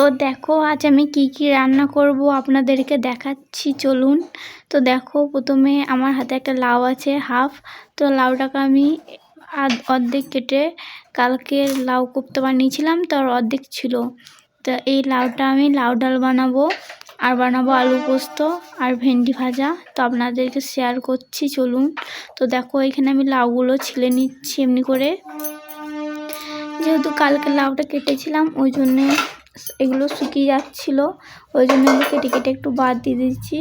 তো দেখো আজ আমি কি রান্না করব আপনাদেরকে দেখাচ্ছি, চলুন। তো দেখো, প্রথমে আমার হাতে একটা লাউ আছে হাফ। তো লাউটাকে আমি অর্ধেক কেটে কালকে লাউ কোপ্তা বানিয়েছিলাম, তো অর্ধেক ছিল। তো এই লাউটা আমি লাউ ডাল বানাবো, আর বানাবো আলু পোস্ত আর ভেন্ডি ভাজা। তো আপনাদেরকে শেয়ার করছি, চলুন। তো দেখো, এখানে আমি লাউগুলো ছিলে নিচ্ছি এমনি করে। যেহেতু কালকে লাউটা কেটেছিলাম, ওই জন্যে এগুলো শুকিয়ে যাচ্ছিলো, ওই জন্য আমি কেটে কেটে একটু বাদ দিয়ে দিচ্ছি।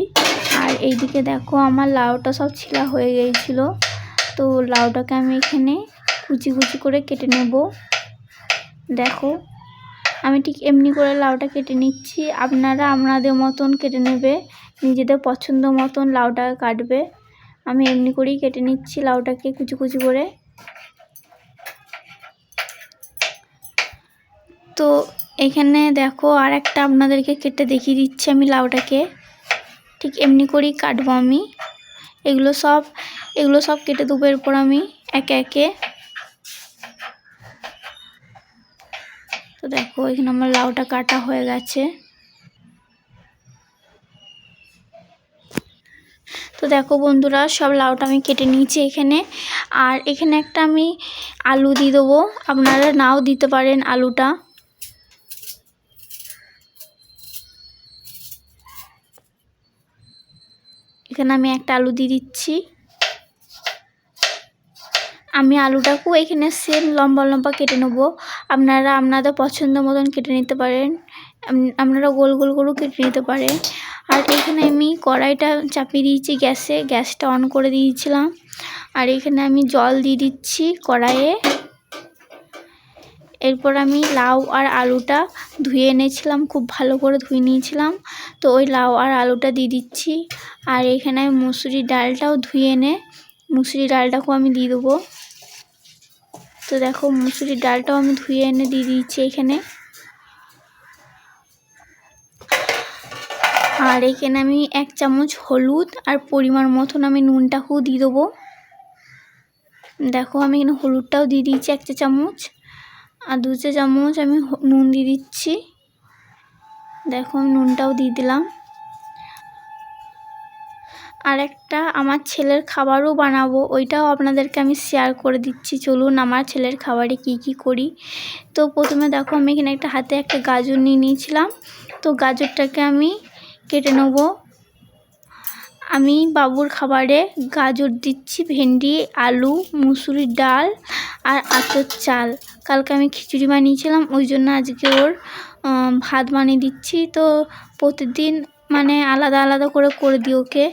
আর এইদিকে দেখো, আমার লাউটা সব ছিলা হয়ে গিয়েছিলো। তো লাউটাকে আমি এখানে কুচি কুচি করে কেটে নেব। দেখো, আমি ঠিক এমনি করে লাউটা কেটে নিচ্ছি, আপনারা আপনাদের মতন কেটে নেবে, নিজেদের পছন্দ মতন লাউটা কাটবে। আমি এমনি করেই কেটে নিচ্ছি লাউটাকে কুচি কুচি করে। তো এখানে দেখো, আর একটা আপনাদেরকে কেটে দেখিয়ে দিচ্ছি আমি লাউটাকে। ঠিক এমনি করেই কাটবো আমি। এগুলো সব কেটে দেবো এরপর আমি একে একে। তো দেখো, এখানে আমার লাউটা কাটা হয়ে গেছে। তো দেখো বন্ধুরা, সব লাউটা আমি কেটে নিয়েছি এখানে। আর এখানে একটা আমি আলু দিয়ে দেবো, আপনারা নাও দিতে পারেন আলুটা। এখানে আমি একটা আলু দিয়ে দিচ্ছি। আমি আলুটাকেও এখানে সেম লম্বা লম্বা কেটে নেবো, আপনারা আপনাদের পছন্দ মতন কেটে নিতে পারেন, আপনারা গোল গোল করেও কেটে নিতে পারেন। আর এখানে আমি কড়াইটা চাপিয়ে দিয়েছি গ্যাসে, গ্যাসটা অন করে দিয়েছিলাম। আর এখানে আমি জল দিয়ে দিচ্ছি কড়াইয়ে। এরপর আমি লাউ আর আলুটা ধুয়ে এনেছিলাম, খুব ভালো করে ধুয়ে নিয়েছিলাম। তো ওই লাউ আর আলুটা দিয়ে দিচ্ছি। আর এখানে আমি মুসুরির ডালটাও ধুয়ে এনে মুসুরির ডালটাকেও আমি দিয়ে দেবো। তো দেখো, মুসুরির ডালটাও আমি ধুয়ে এনে দিয়ে দিচ্ছি এখানে। আর এখানে আমি 1 চামচ হলুদ আর পরিমাণ মতন আমি নুনটাকেও দিয়ে দেবো। দেখো, আমি এখানে হলুদটাও দিয়ে দিচ্ছি 1 চা চামচ, আর 2 চা চামচ আমি নুন দিয়ে দিচ্ছি। দেখো, আমি নুনটাও দিয়ে দিলাম। আর একটা আমার ছেলের খাবারও বানাবো, ওইটাও আপনাদেরকে আমি শেয়ার করে দিচ্ছি, চলুন। আমার ছেলের খাবারে কি করি। তো প্রথমে দেখো, আমি এখানে হাতে একটা গাজর নিয়ে নিয়েছিলাম। তো গাজরটাকে আমি কেটে নেব। আমি বাবুর খাবারে গাজর দিচ্ছি, ভেন্ডি, আলু, মুসুরির ডাল আর আতর চাল। কালকে আমি খিচুড়ি বানিয়েছিলাম, ওই জন্য আজকে ওর ভাত বানিয়ে দিচ্ছি। তো প্রতিদিন মানে আলাদা আলাদা করে দিই ওকে,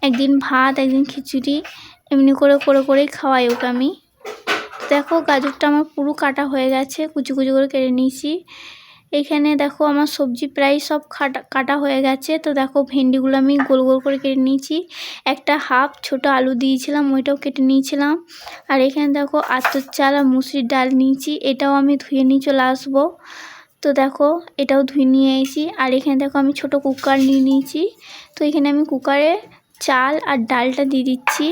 একদিন ভাত একদিন খিচুড়ি, এমনি করেই খাওয়াই ওকে আমি। দেখো, গাজরটা আমার পুরো কাটা হয়ে গেছে, কুচি কুচি করে কেটে নিয়েছি। এখানে দেখো, আমার সবজি প্রায় সব কাটা হয়ে গেছে। তো দেখো, ভেন্ডিগুলো আমি গোল গোল করে কেটে নিয়েছি। একটা হাফ ছোট আলু দিয়েছিলাম, ওইটাও কেটে নিয়েছিলাম। আর এখানে দেখো, আতর চাল আর মুসুরির ডাল নিয়েছি, এটাও আমি ধুয়ে নিয়ে চলে আসবো। তো দেখো, এটাও ধুয়ে নিয়ে এসেছি। আর এখানে দেখো, আমি ছোট কুকার নিয়ে নিয়েছি। তো এখানে আমি কুকারে চাল আর ডালটা দিয়ে দিচ্ছি।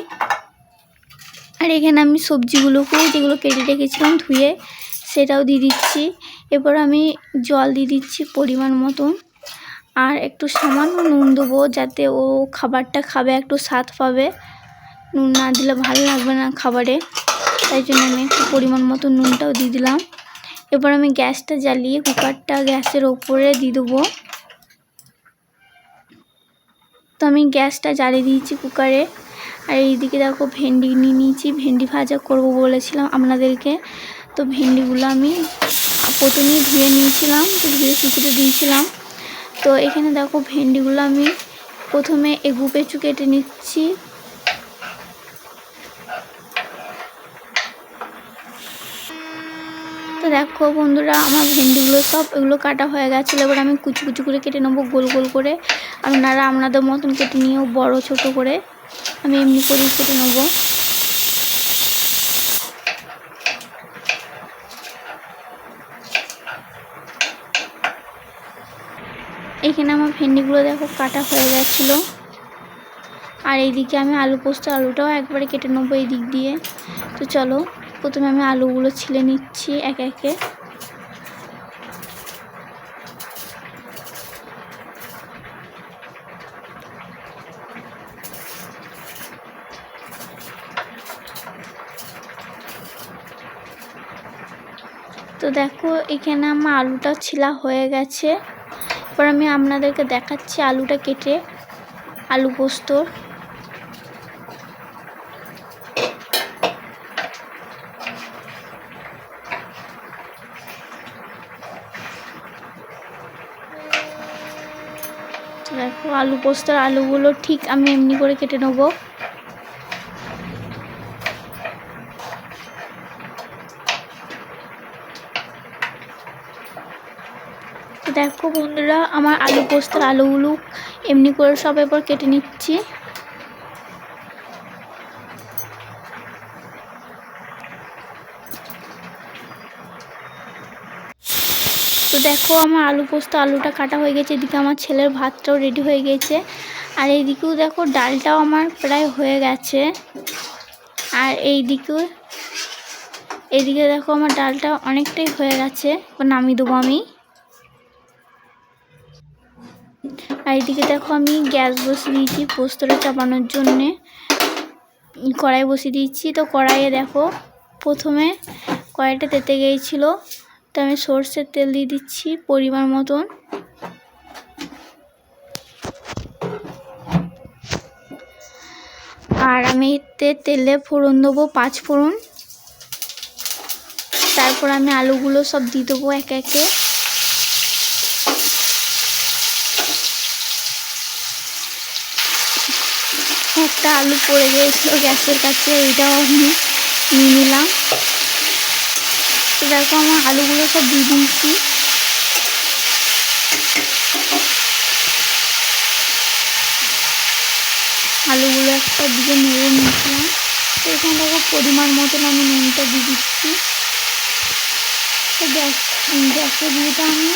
আর এখানে আমি সবজিগুলোকেও যেগুলো কেটে রেখেছিলাম ধুয়ে, সেটাও দিয়ে দিচ্ছি। এরপর আমি জল দিয়ে দিচ্ছি পরিমাণ মতন, আর একটু সামান্য নুন দেবো, যাতে ও খাবারটা খাবে একটু স্বাদ পাবে। নুন না দিলে ভালো লাগবে না খাবারে, তাই জন্য আমি একটু পরিমাণ মতো নুনটাও দিয়ে দিলাম। এরপর আমি গ্যাসটা জ্বালিয়ে কুকারটা গ্যাসের ওপরে দিয়ে দেবো। তো আমি গ্যাসটা জ্বালিয়ে দিয়েছি কুকারে। আর এইদিকে দেখো, ভেন্ডি নিয়ে নিয়েছি, ভেন্ডি ভাজা করব বলেছিলাম আপনাদেরকে। তো ভেন্ডিগুলো আমি প্রথমেই ধুয়ে নিয়েছিলাম, তো ধুয়ে শুকোতে দিয়েছিলাম। তো এখানে দেখো, ভেন্ডিগুলো আমি প্রথমে এগু পেঁচু কেটে নিচ্ছি। তো দেখো বন্ধুরা, আমার ভেন্ডিগুলো এগুলো কাটা হয়ে গেছিলো। এবার আমি কুচি কুচি করে কেটে নেবো গোল গোল করে। আপনারা আপনাদের মতন কেটে নিয়েও বড় ছোট করে, আমি এমনি করেই কেটে নেবো। এখানে আমার ভেন্ডিগুলো দেখো কাটা হয়ে গেছিলো। আর এইদিকে আমি আলু পোস্ত আলুটাও একবারে কেটে নেবো এই দিক দিয়ে। তো চলো, প্রথমে আমি আলুগুলো ছিলে নিচ্ছি একে একে। তো দেখো এখানে আমার আলুটা ছিলা হয়ে গেছে। এবার আমি আপনাদেরকে দেখাচ্ছি আলুটা কেটে, আলু পোস্তর। দেখো আলু পোস্তর আলুগুলো ঠিক আমি এমনি করে কেটে নেবো। দেখো বন্ধুরা, আমার আলু পোস্তর আলুগুলো এমনি করে সব এবার কেটে নিচ্ছি। তো দেখো আমার আলু পোস্ত আলুটা কাটা হয়ে গেছে। এদিকে আমার ছেলের ভাতটাও রেডি হয়ে গেছে, আর এইদিকেও দেখো ডালটাও আমার প্রায় হয়ে গেছে। আর এইদিকে দেখো আমার ডালটা অনেকটাই হয়ে গেছে, নামিয়ে দেবো আমি। আর এইদিকে দেখো আমি গ্যাস বসিয়ে দিয়েছি পোস্তটা চাপানোর জন্যে, কড়াই বসিয়ে দিয়েছি। তো কড়াইয়ে দেখো প্রথমে কড়াইটা তেতে গিয়েছিলো, তো আমি সর্ষের তেল দিয়ে দিচ্ছি পরিমাণ মতন। আর আমি তেলে ফোড়ন দেবো 5 ফোড়ন। তারপর আমি আলুগুলো সব দিয়ে দেবো একে একে। একটা আলু পড়ে গিয়েছিল গ্যাসের কাছে, এইটাও আমি নিয়ে নিলাম। তো দেখো আমার আলুগুলো সব দিয়ে দিয়েছি। আলুগুলো একটা দিকে নেড়ে নিয়েছিলাম। তো এখানে দেখো পরিমাণ মতন আমি নুনটা দিয়ে দিচ্ছি। তো গ্যাসের দিয়েটা আমি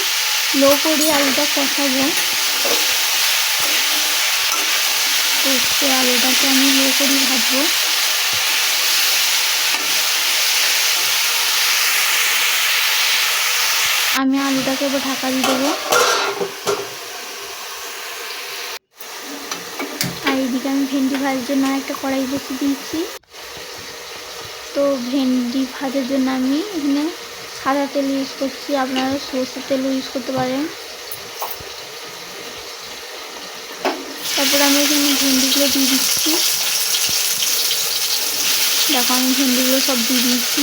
লো করে আলুটা কষাবো। তো আলুটাকে আমি লো করে ভাজবো। আমি আলুটাকে এবার ঢাকা দিয়ে দেবো। আর এইদিকে আমি ভেন্ডি ভাজার জন্য একটা কড়াই বসিয়ে দিয়েছি। তো ভেন্ডি ভাজার জন্য আমি এখানে সাদা তেল ইউজ করছি, আপনারা সরষের তেলও ইউজ করতে পারেন। তারপর আমি এখানে ভেন্ডিগুলো দিয়ে দিচ্ছি। দেখো আমি ভেন্ডিগুলো সব দিয়ে দিয়েছি।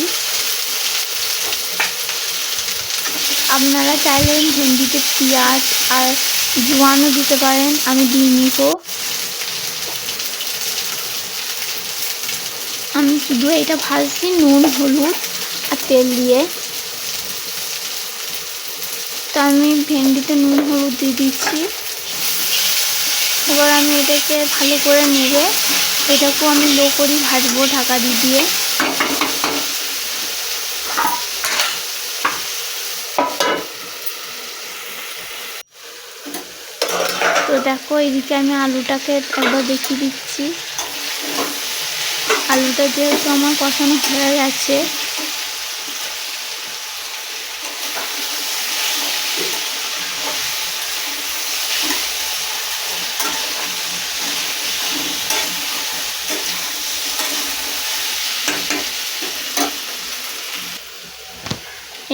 আপনারা চাইলে ভেন্ডিতে পেঁয়াজ আর জোয়ানও দিতে পারেন, আমি দিইনি। তো আমি শুধু এটা ভাজছি নুন হলুদ আর তেল দিয়ে। তো আমি ভেন্ডিতে নুন হলুদ দিয়ে দিচ্ছি। এবার আমি এটাকে ভালো করে নেড়ে এটাকেও আমি লো করে ভাজবো ঢাকা দিয়ে। তো দেখো এদিকে আমি আলুটাকে একবার দেখিয়ে দিচ্ছি। আলুটা যেহেতু আমার কষানো হয়ে গেছে,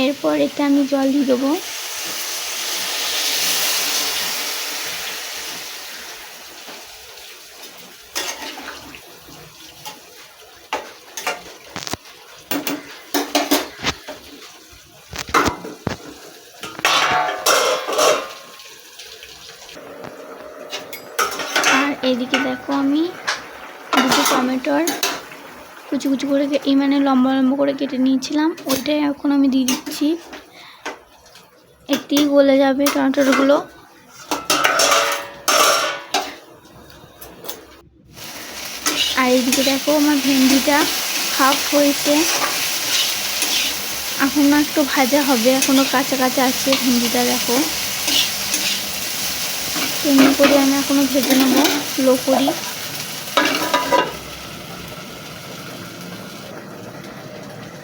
এরপর এতে আমি জল দিয়ে দেবো। আর এদিকে দেখো আমি দুটো টমেটোর কুচি কুচি করে মানে লম্বা লম্বা করে কেটে নিয়েছিলাম, ওইটাই এখন আমি দিয়ে দিচ্ছি। এতেই গলে যাবে টমেটোগুলো। আর এইদিকে দেখো আমার ভেন্ডিটা হাফ হয়েছে, এখনো একটু ভাজা হবে, এখনো কাঁচা কাঁচা আছে ভেন্ডিটা। দেখো এমনি করে আমি এখনো ভেজে নেবো লো করি।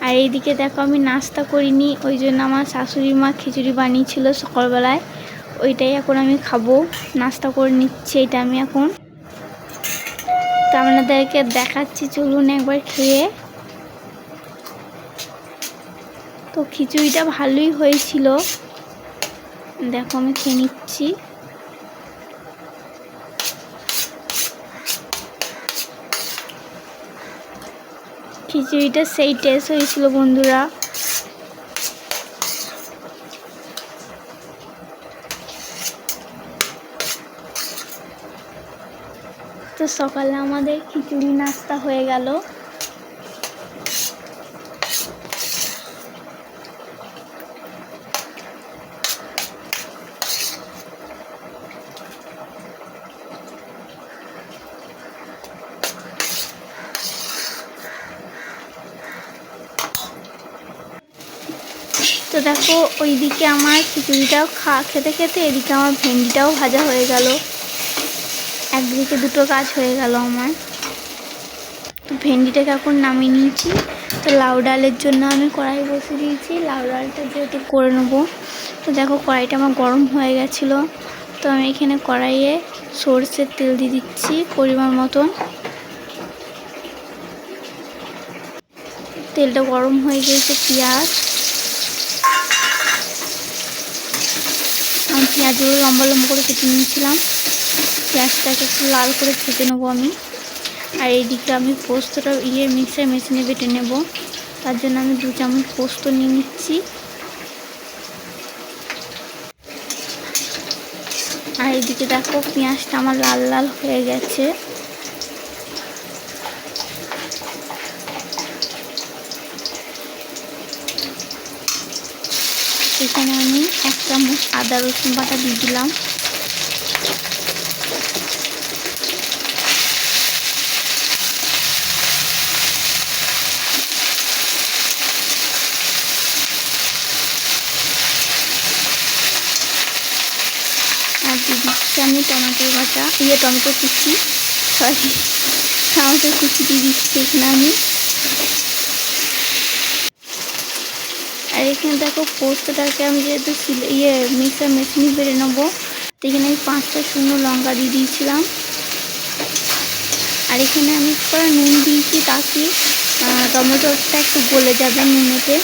আর এইদিকে দেখো আমি নাস্তা করিনি, ওই জন্য আমার শাশুড়ি মা খিচুড়ি বানিয়েছিল সকালবেলায়, ওইটাই এখন আমি খাবো। নাস্তা করে নিচ্ছি এটা আমি এখন। তো আপনাদেরকে দেখাচ্ছি, চলুন একবার খেয়ে। তো খিচুড়িটা ভালোই হয়েছিল, দেখো আমি খেয়ে নিচ্ছি। খিচুড়িটা সেই টেস্ট হয়েছিল বন্ধুরা। তো সকালে আমাদের খিচুড়ি নাস্তা হয়ে গেল। তো দেখো ওইদিকে আমার খিচুড়িটাও খেতে খেতে এদিকে আমার ভেন্ডিটাও ভাজা হয়ে গেল, একদিকে দুটো কাজ হয়ে গেল আমার। তো ভেন্ডিটাকে এখন নামিয়ে নিয়েছি। তো লাউ ডালের জন্য আমি কড়াই বসিয়ে দিয়েছি, লাউ ডালটা যেহেতু করে নেবো। তো দেখো কড়াইটা আমার গরম হয়ে গেছিলো, তো আমি এখানে কড়াইয়ে সরষের তেল দিয়ে দিচ্ছি পরিমাণ মতন। তেলটা গরম হয়ে গিয়েছে, আমি পেঁয়াজগুলো লম্বা লম্বা করে কেটে নিয়েছিলাম। পেঁয়াজটাকে একটু লাল করে ভেজে নেবো আমি। আর এইদিকে আমি পোস্তটা মিক্সার মেশিনে বেটে নেব, তার জন্য আমি 2 চামচ পোস্ত নিয়ে নিচ্ছি। আর এইদিকে দেখো পেঁয়াজটা আমার লাল লাল হয়ে গেছে। এখানে আমি 1 চামচ আদা রসুন বাটা দিয়ে দিলাম। আর দিয়ে দিচ্ছি আমি টমেটো কুচি, টমেটো কুচি দিয়ে দিচ্ছি এখানে আমি। আর এখানে দেখো পোস্তটাকে আমি যেহেতু মিক্সার মেশিনে বেড়ে নেবো, তো এখানে আমি 5টা শুকনো লঙ্কা দিয়ে দিয়েছিলাম। আর এখানে আমি একটু নুন দিয়েছি, তাকে টমেটোটা একটু গলে যাবে নুনেতে।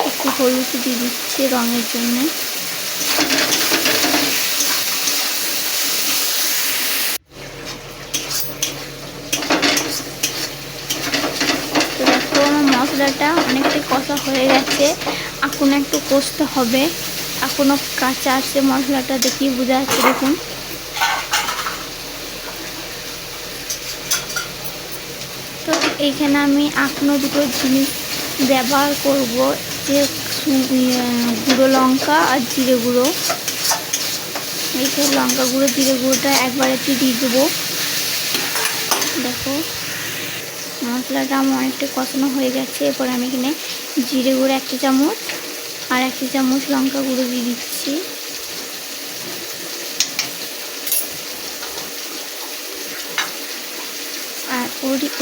একটু হলুদ দিয়ে দিচ্ছি রঙের জন্যে। তো দেখো আমার মশলাটা অনেকটাই কষা হয়ে গেছে, এখনো একটু কষতে হবে, এখনো কাঁচা আছে মশলাটা, দেখি বোঝা যাচ্ছে দেখুন। তো এইখানে আমি এখনো দুটো জিনিস ব্যবহার করব, যে গুঁড়ো লঙ্কা আর জিরে গুঁড়ো। এইখানে লঙ্কা গুঁড়ো জিরে গুঁড়োটা একবারেতে দিয়ে দেবো। দেখো মশলাটা আমার অনেকটা কষানো হয়ে গেছে। এরপর আমি এখানে জিরে গুঁড়ো 1 চামচ আর 1 চামচ লঙ্কা গুঁড়ো দিয়ে দিচ্ছি। আর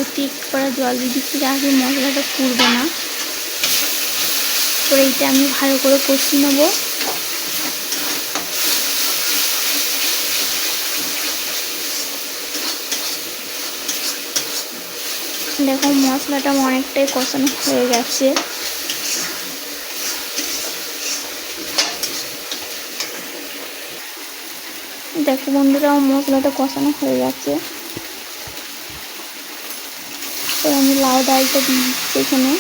অতি করে জল দিয়ে দিচ্ছি, যাতে মশলাটা পুড়বে না। তো এইটা আমি ভালো করে কষিয়ে নেবো। দেখো মশলাটা অনেকটাই কষানো হয়ে গেছে। দেখো বন্ধুরা মশলাটা কষানো হয়ে গেছে। তো আমি লাউ ডালটা দিয়ে দিচ্ছি এখানে।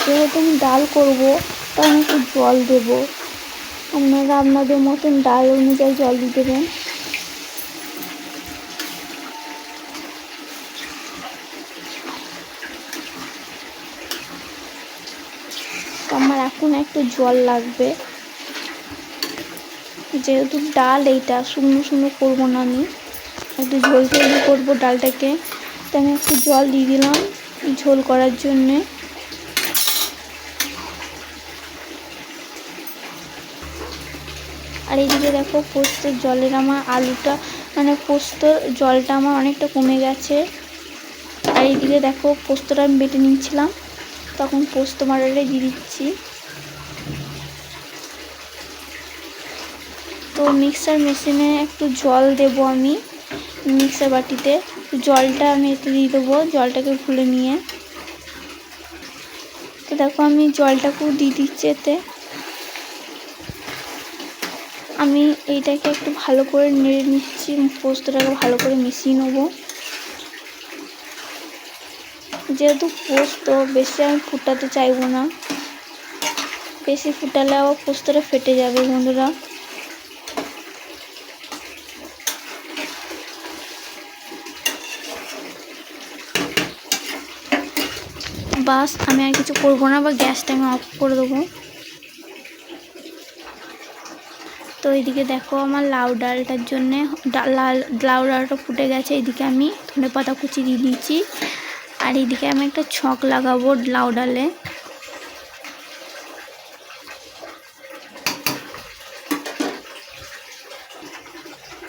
যেহেতু আমি ডাল করবো, তো আমি একটু জল দেবো, আপনারা আপনাদের মতন ডাল অনুযায়ী জল দিয়ে দেবেন। তো আমার এখন একটু জল লাগবে, যেহেতু ডাল এইটা শুকনো শুকনো করবো না, আমি একটু ঝোল ঝোল করবো ডালটাকে। তো আমি একটু জল দিয়ে দিলাম ঝোল করার জন্যে। আর এইদিকে দেখো পোস্তর জলের আমার আলুটা পোস্তর জলটা আমার অনেকটা কমে গেছে। আর এইদিকে দেখো পোস্তটা আমি বেটে নিচ্ছিলাম, তখন পোস্ত বাটাটা দিয়ে দিচ্ছি। তো মিক্সার মেশিনে একটু জল দেব আমি মিক্সার বাটিতে, জলটা আমি এতে দিয়ে দেবো, জলটাকে ফুলে নিয়ে। তো দেখো আমি জলটাকেও দিয়ে দিচ্ছি এতে। আমি এইটাকে একটু ভালো করে নেড়ে নিচ্ছি, পোস্তটাকে ভালো করে মিশিয়ে নেবো। যেহেতু পোস্ত বেশি আমি ফুটাতে চাইবো না, বেশি ফুটালে আবার পোস্তটা ফেটে যাবে বন্ধুরা। বাস আমি আর কিছু করবো না, বা গ্যাসটা আমি অফ করে দেবো। তো এইদিকে দেখো আমার লাউ ডালটার জন্যে লাউ ডালটা ফুটে গেছে। এইদিকে আমি ধনে পাতা কুচি দিয়ে দিয়েছি, আর এইদিকে আমি একটা ছক লাগাবো লাউ ডালে।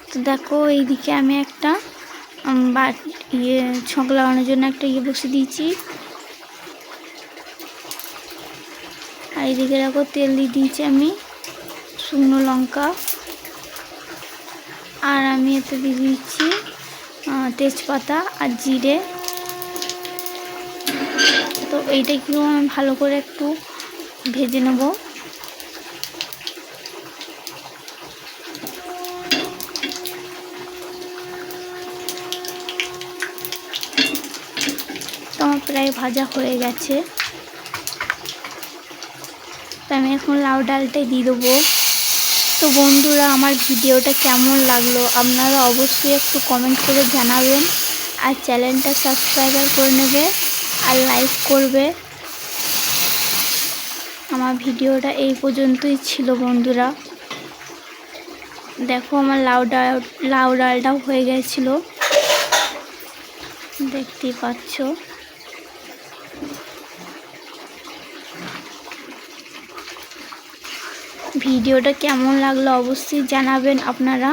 তো দেখো এইদিকে আমি একটা ছক লাগানোর জন্য একটা বসিয়ে দিয়েছি। আর এইদিকে দেখো তেল দিয়ে দিয়েছি আমি, শুকনো লঙ্কা, আর আমি এতে দিয়ে দিচ্ছি তেজপাতা আর জিরে। তো এইটাকেও আমি ভালো করে একটু ভেজে নেব। তো আমার প্রায় ভাজা হয়ে গেছে। তো আমি এখন লাউ ডালটাই দিয়ে দেবো। তো বন্ধুরা আমার ভিডিওটা কেমন লাগলো আপনারা অবশ্যই একটু কমেন্ট করে জানাবেন, আর চ্যানেলটা সাবস্ক্রাইব করে নেবে আর লাইক করবে। আমার ভিডিওটা এই পর্যন্তই ছিল বন্ধুরা। দেখো আমার লাউ ডালটাও হয়ে গেছিলো, দেখতেই পাচ্ছ। ভিডিওটা কেমন লাগলো অবশ্যই জানাবেন আপনারা।